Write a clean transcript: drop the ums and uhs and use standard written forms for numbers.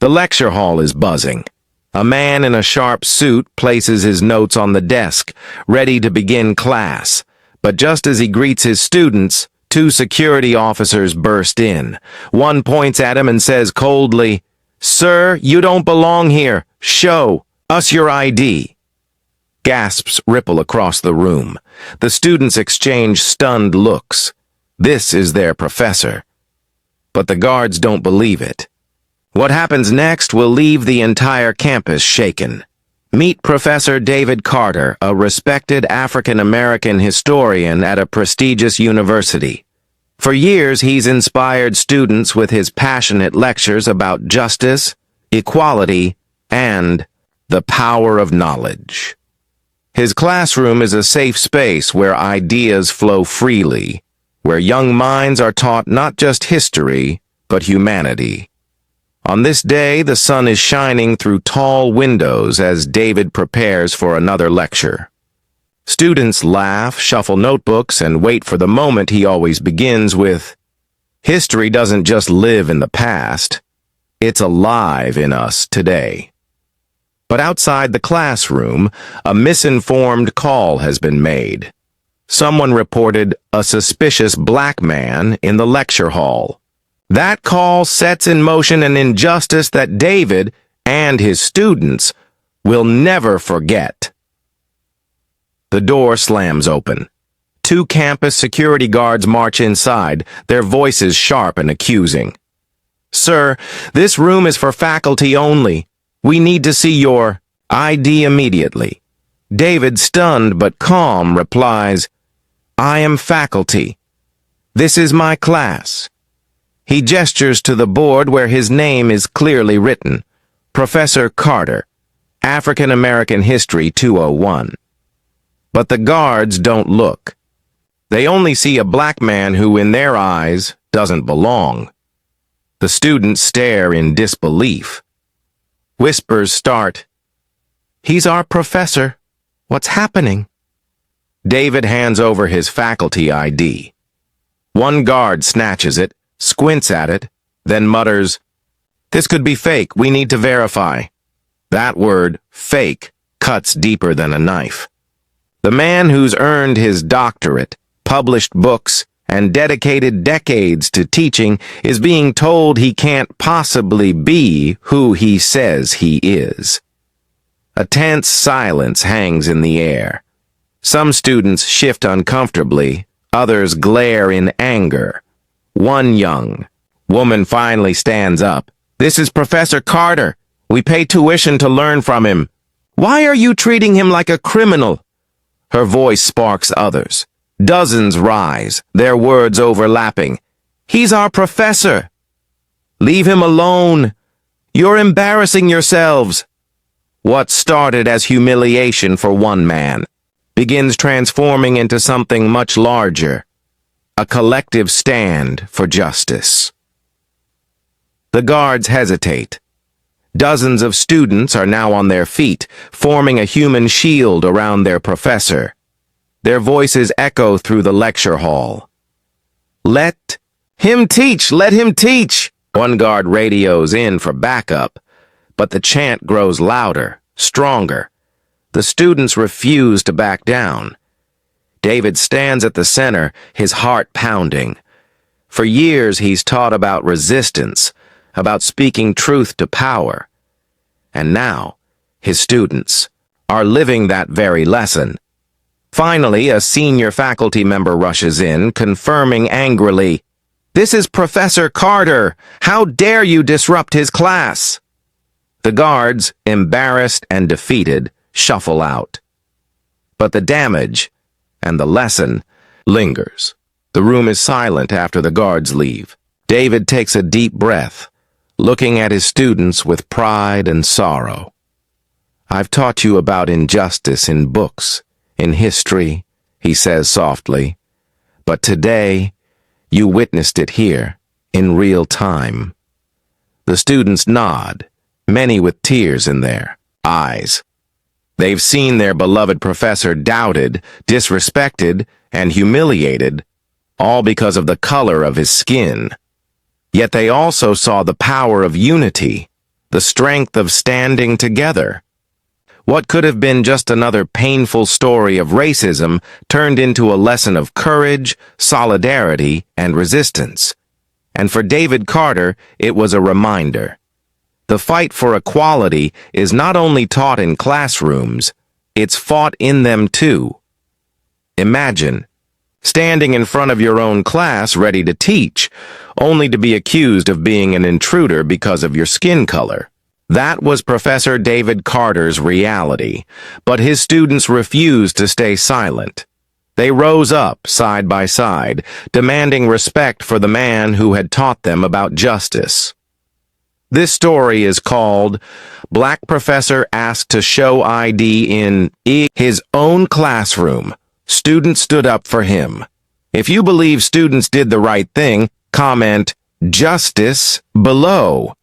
The lecture hall is buzzing. A man in a sharp suit places his notes on the desk, ready to begin class. But just as he greets his students, two security officers burst in. One points at him and says coldly, "Sir, you don't belong here. Show us your ID." Gasps ripple across the room. The students exchange stunned looks. This is their professor. But the guards don't believe it. What happens next will leave the entire campus shaken. Meet Professor David Carter, a respected African-American historian at a prestigious university. For years, he's inspired students with his passionate lectures about justice, equality, and the power of knowledge. His classroom is a safe space where ideas flow freely, where young minds are taught not just history, but humanity. On this day, the sun is shining through tall windows as David prepares for another lecture. Students laugh, shuffle notebooks, and wait for the moment he always begins with, "History doesn't just live in the past, it's alive in us today." But outside the classroom, a misinformed call has been made. Someone reported a suspicious black man in the lecture hall. That call sets in motion an injustice that David and his students will never forget. The door slams open. Two campus security guards march inside, their voices sharp and accusing. "Sir, this room is for faculty only. We need to see your ID immediately." David, stunned but calm, replies, "I am faculty. This is my class." He gestures to the board where his name is clearly written, Professor Carter, African American History 201. But the guards don't look. They only see a black man who, in their eyes, doesn't belong. The students stare in disbelief. Whispers start. "He's our professor. What's happening?" David hands over his faculty ID. One guard snatches it, squints at it, then mutters, "This could be fake. We need to verify." That word, fake, cuts deeper than a knife. The man who's earned his doctorate, published books, and dedicated decades to teaching is being told he can't possibly be who he says he is. A tense silence hangs in the air. Some students shift uncomfortably, others glare in anger. One young woman finally stands up. "This is Professor Carter. We pay tuition to learn from him. Why are you treating him like a criminal?" Her voice sparks others. Dozens rise, their words overlapping. "He's our professor. Leave him alone. You're embarrassing yourselves." What started as humiliation for one man begins transforming into something much larger. A collective stand for justice. The guards hesitate. Dozens of students are now on their feet, forming a human shield around their professor. Their voices echo through the lecture hall. "Let him teach! Let him teach!" One guard radios in for backup, but the chant grows louder, stronger. The students refuse to back down. David stands at the center, his heart pounding. For years he's taught about resistance, about speaking truth to power. And now, his students are living that very lesson. Finally, a senior faculty member rushes in, confirming angrily, "This is Professor Carter. How dare you disrupt his class?" The guards, embarrassed and defeated, shuffle out. But the damage and the lesson lingers. The room is silent after the guards leave. David takes a deep breath, looking at his students with pride and sorrow. "I've taught you about injustice in books, in history," he says softly. "But today, you witnessed it here, in real time." The students nod, many with tears in their eyes. They've seen their beloved professor doubted, disrespected, and humiliated, all because of the color of his skin. Yet they also saw the power of unity, the strength of standing together. What could have been just another painful story of racism turned into a lesson of courage, solidarity, and resistance. And for David Carter, it was a reminder. The fight for equality is not only taught in classrooms, it's fought in them too. Imagine standing in front of your own class ready to teach, only to be accused of being an intruder because of your skin color. That was Professor David Carter's reality, but his students refused to stay silent. They rose up, side by side, demanding respect for the man who had taught them about justice. This story is called Black Professor Asked to Show ID in His Own Classroom. Students stood up for him. If you believe students did the right thing, comment justice below.